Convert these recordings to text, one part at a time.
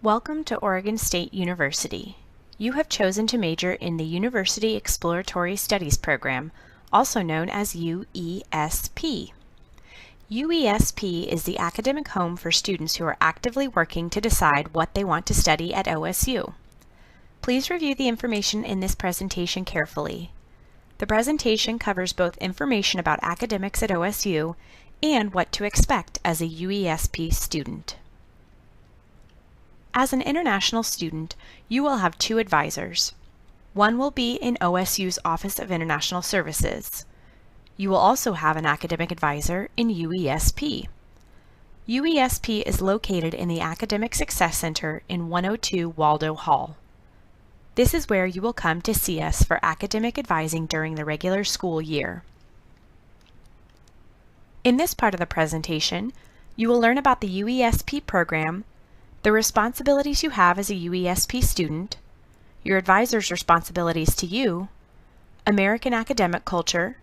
Welcome to Oregon State University. You have chosen to major in the University Exploratory Studies program, also known as UESP. UESP is the academic home for students who are actively working to decide what they want to study at OSU. Please review the information in this presentation carefully. The presentation covers both information about academics at OSU and what to expect as a UESP student. As an international student, you will have two advisors. One will be in OSU's Office of International Services. You will also have an academic advisor in UESP. UESP is located in the Academic Success Center in 102 Waldo Hall. This is where you will come to see us for academic advising during the regular school year. In this part of the presentation, you will learn about the UESP program, the responsibilities you have as a UESP student, your advisor's responsibilities to you, American academic culture,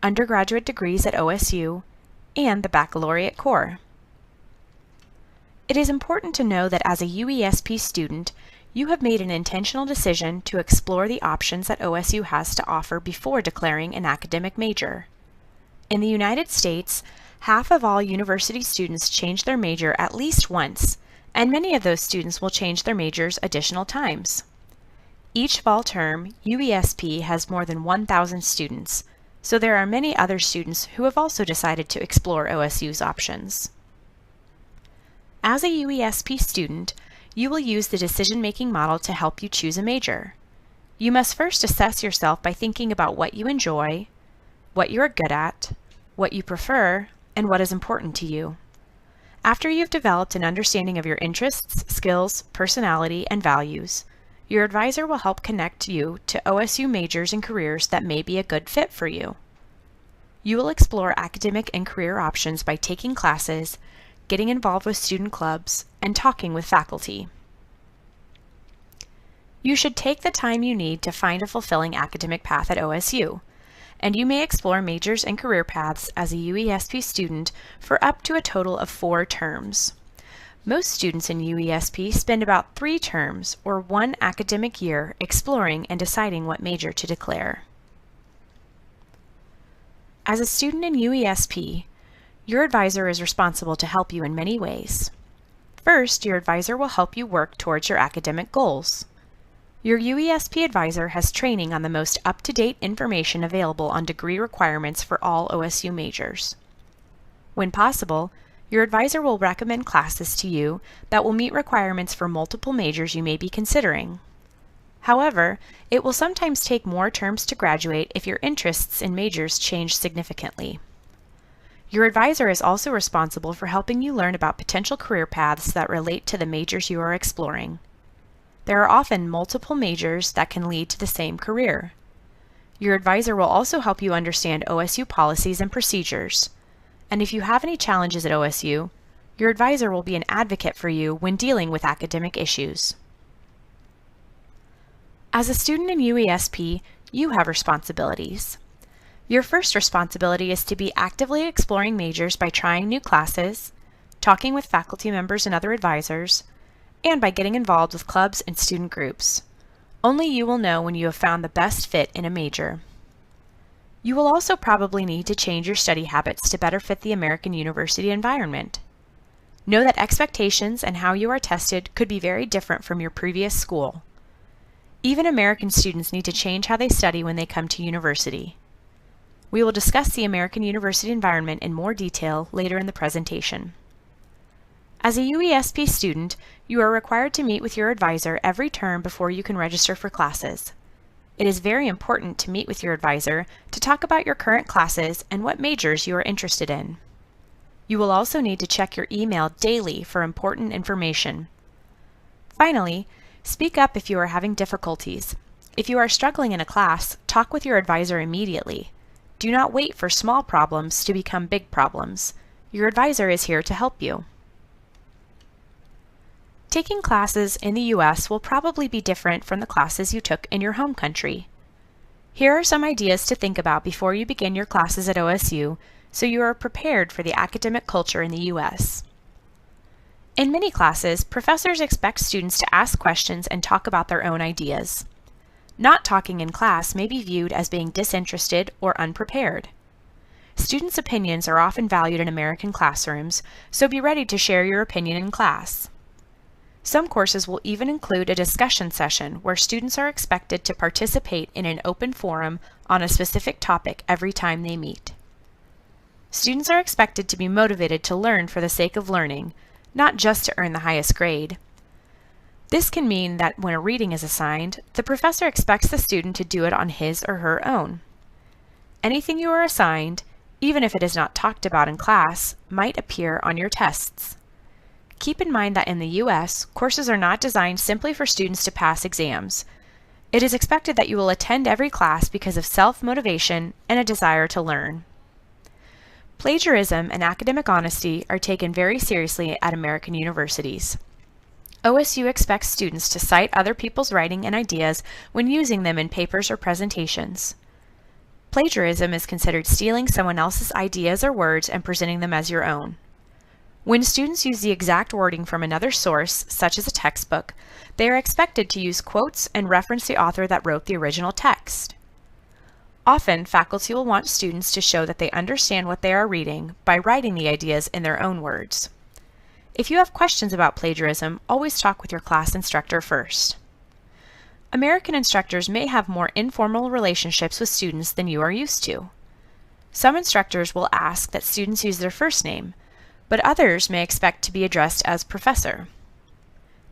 undergraduate degrees at OSU, and the baccalaureate core. It is important to know that as a UESP student, you have made an intentional decision to explore the options that OSU has to offer before declaring an academic major. In the United States, half of all university students change their major at least once, and many of those students will change their majors additional times. Each fall term, UESP has more than 1,000 students, so there are many other students who have also decided to explore OSU's options. As a UESP student, you will use the decision-making model to help you choose a major. You must first assess yourself by thinking about what you enjoy, what you are good at, what you prefer, and what is important to you. After you've developed an understanding of your interests, skills, personality, and values, your advisor will help connect you to OSU majors and careers that may be a good fit for you. You will explore academic and career options by taking classes, getting involved with student clubs, and talking with faculty. You should take the time you need to find a fulfilling academic path at OSU, and you may explore majors and career paths as a UESP student for up to a total of 4 terms. Most students in UESP spend about 3 terms or 1 academic year exploring and deciding what major to declare. As a student in UESP, your advisor is responsible to help you in many ways. First, your advisor will help you work towards your academic goals. Your UESP advisor has training on the most up-to-date information available on degree requirements for all OSU majors. When possible, your advisor will recommend classes to you that will meet requirements for multiple majors you may be considering. However, it will sometimes take more terms to graduate if your interests in majors change significantly. Your advisor is also responsible for helping you learn about potential career paths that relate to the majors you are exploring. There are often multiple majors that can lead to the same career. Your advisor will also help you understand OSU policies and procedures. And if you have any challenges at OSU, your advisor will be an advocate for you when dealing with academic issues. As a student in UESP, you have responsibilities. Your first responsibility is to be actively exploring majors by trying new classes, talking with faculty members and other advisors, and by getting involved with clubs and student groups. Only you will know when you have found the best fit in a major. You will also probably need to change your study habits to better fit the American university environment. Know that expectations and how you are tested could be very different from your previous school. Even American students need to change how they study when they come to university. We will discuss the American university environment in more detail later in the presentation. As a UESP student, you are required to meet with your advisor every term before you can register for classes. It is very important to meet with your advisor to talk about your current classes and what majors you are interested in. You will also need to check your email daily for important information. Finally, speak up if you are having difficulties. If you are struggling in a class, talk with your advisor immediately. Do not wait for small problems to become big problems. Your advisor is here to help you. Taking classes in the U.S. will probably be different from the classes you took in your home country. Here are some ideas to think about before you begin your classes at OSU so you are prepared for the academic culture in the U.S. In In many classes, professors expect students to ask questions and talk about their own ideas. Not talking in class may be viewed as being disinterested or unprepared. Students' opinions are often valued in American classrooms, so be ready to share your opinion in class. Some courses will even include a discussion session where students are expected to participate in an open forum on a specific topic every time they meet. Students are expected to be motivated to learn for the sake of learning, not just to earn the highest grade. This can mean that when a reading is assigned, the professor expects the student to do it on his or her own. Anything you are assigned, even if it is not talked about in class, might appear on your tests. Keep in mind that in the U.S., courses are not designed simply for students to pass exams. It is expected that you will attend every class because of self-motivation and a desire to learn. Plagiarism and academic honesty are taken very seriously at American universities. OSU expects students to cite other people's writing and ideas when using them in papers or presentations. Plagiarism is considered stealing someone else's ideas or words and presenting them as your own. When students use the exact wording from another source, such as a textbook, they are expected to use quotes and reference the author that wrote the original text. Often, faculty will want students to show that they understand what they are reading by writing the ideas in their own words. If you have questions about plagiarism, always talk with your class instructor first. American instructors may have more informal relationships with students than you are used to. Some instructors will ask that students use their first name, but others may expect to be addressed as professor.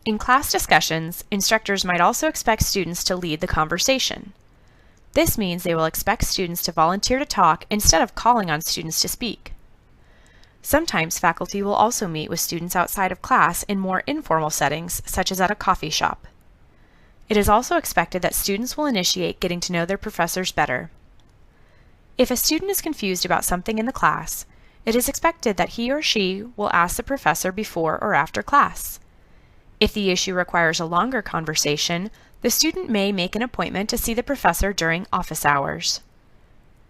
In class discussions, instructors might also expect students to lead the conversation. This means they will expect students to volunteer to talk instead of calling on students to speak. Sometimes faculty will also meet with students outside of class in more informal settings, such as at a coffee shop. It is also expected that students will initiate getting to know their professors better. If a student is confused about something in the class, it is expected that he or she will ask the professor before or after class. If the issue requires a longer conversation, the student may make an appointment to see the professor during office hours.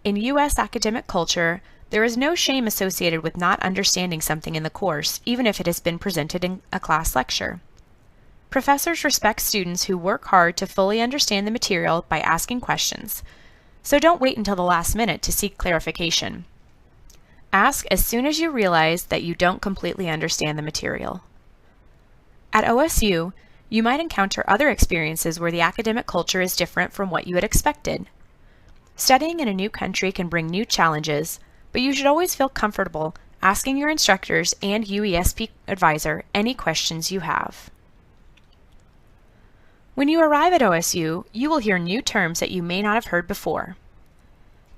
In U.S. academic culture, there is no shame associated with not understanding something in the course, even if it has been presented in a class lecture. Professors respect students who work hard to fully understand the material by asking questions, so don't wait until the last minute to seek clarification. Ask as soon as you realize that you don't completely understand the material. At OSU, you might encounter other experiences where the academic culture is different from what you had expected. Studying in a new country can bring new challenges, but you should always feel comfortable asking your instructors and UESP advisor any questions you have. When you arrive at OSU, you will hear new terms that you may not have heard before.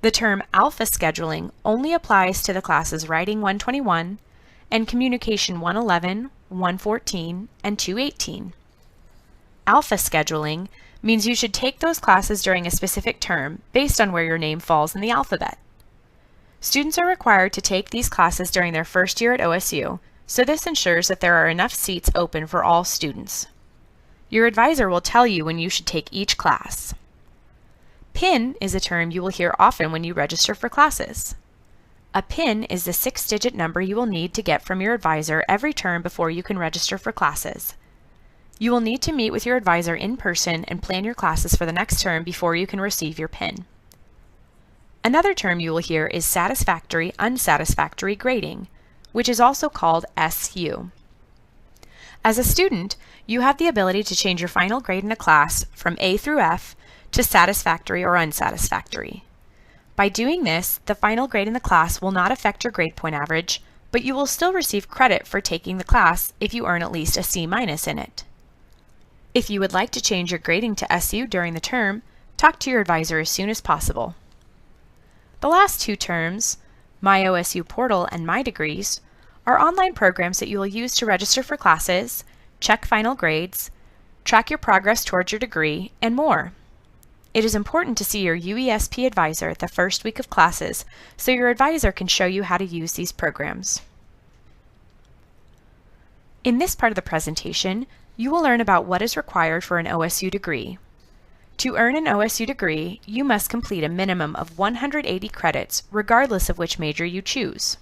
The term alpha scheduling only applies to the classes Writing 121 and Communication 111, 114, and 218. Alpha scheduling means you should take those classes during a specific term based on where your name falls in the alphabet. Students are required to take these classes during their first year at OSU, so this ensures that there are enough seats open for all students. Your advisor will tell you when you should take each class. PIN is a term you will hear often when you register for classes. A PIN is the 6-digit number you will need to get from your advisor every term before you can register for classes. You will need to meet with your advisor in person and plan your classes for the next term before you can receive your PIN. Another term you will hear is satisfactory, unsatisfactory grading, which is also called SU. As a student, you have the ability to change your final grade in a class from A through F to satisfactory or unsatisfactory. By doing this, the final grade in the class will not affect your grade point average, but you will still receive credit for taking the class if you earn at least a C- in it. If you would like to change your grading to SU during the term, talk to your advisor as soon as possible. The last two terms, My OSU Portal and My Degrees, are online programs that you will use to register for classes, check final grades, track your progress towards your degree, and more. It is important to see your UESP advisor the first week of classes so your advisor can show you how to use these programs. In this part of the presentation, you will learn about what is required for an OSU degree. To earn an OSU degree, you must complete a minimum of 180 credits regardless of which major you choose.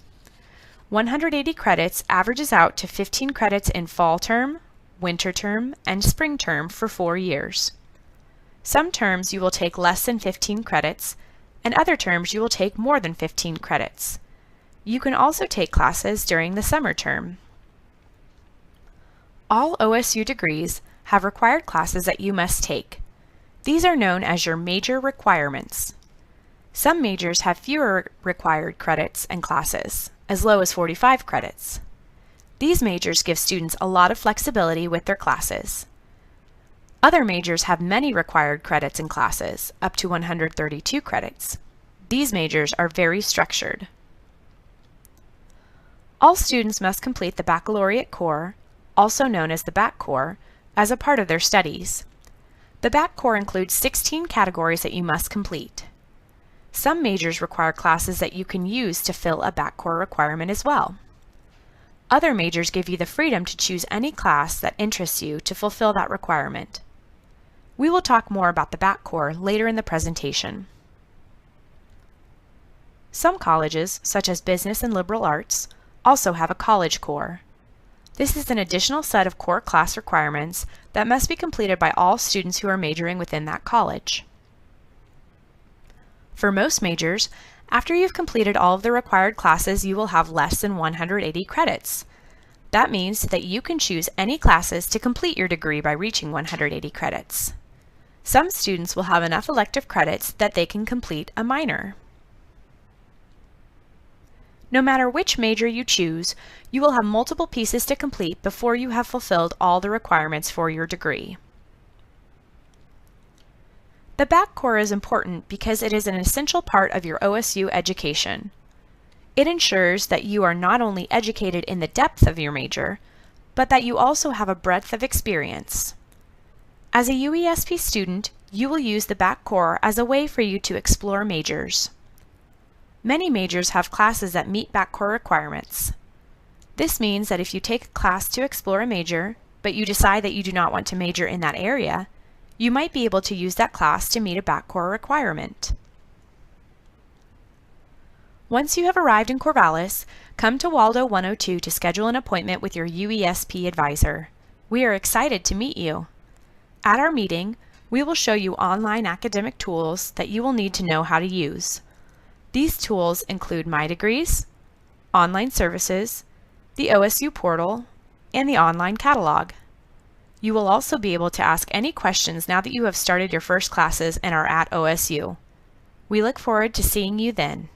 180 credits averages out to 15 credits in fall term, winter term, and spring term for 4 years. Some terms you will take less than 15 credits, and other terms you will take more than 15 credits. You can also take classes during the summer term. All OSU degrees have required classes that you must take. These are known as your major requirements. Some majors have fewer required credits and classes, as low as 45 credits. These majors give students a lot of flexibility with their classes. Other majors have many required credits and classes, up to 132 credits. These majors are very structured. All students must complete the baccalaureate core, also known as the bac core, as a part of their studies. The bac core includes 16 categories that you must complete. Some majors require classes that you can use to fill a bac core requirement as well. Other majors give you the freedom to choose any class that interests you to fulfill that requirement. We will talk more about the bac core later in the presentation. Some colleges, such as business and liberal arts, also have a college core. This is an additional set of core class requirements that must be completed by all students who are majoring within that college. For most majors, after you've completed all of the required classes, you will have less than 180 credits. That means that you can choose any classes to complete your degree by reaching 180 credits. Some students will have enough elective credits that they can complete a minor. No matter which major you choose, you will have multiple pieces to complete before you have fulfilled all the requirements for your degree. The bac core is important because it is an essential part of your OSU education. It ensures that you are not only educated in the depth of your major, but that you also have a breadth of experience. As a UESP student, you will use the bac core as a way for you to explore majors. Many majors have classes that meet bac core requirements. This means that if you take a class to explore a major, but you decide that you do not want to major in that area, you might be able to use that class to meet a bac core requirement. Once you have arrived in Corvallis, come to Waldo 102 to schedule an appointment with your UESP advisor. We are excited to meet you. At our meeting, we will show you online academic tools that you will need to know how to use. These tools include My Degrees, online services, the OSU portal, and the online catalog. You will also be able to ask any questions now that you have started your first classes and are at OSU. We look forward to seeing you then.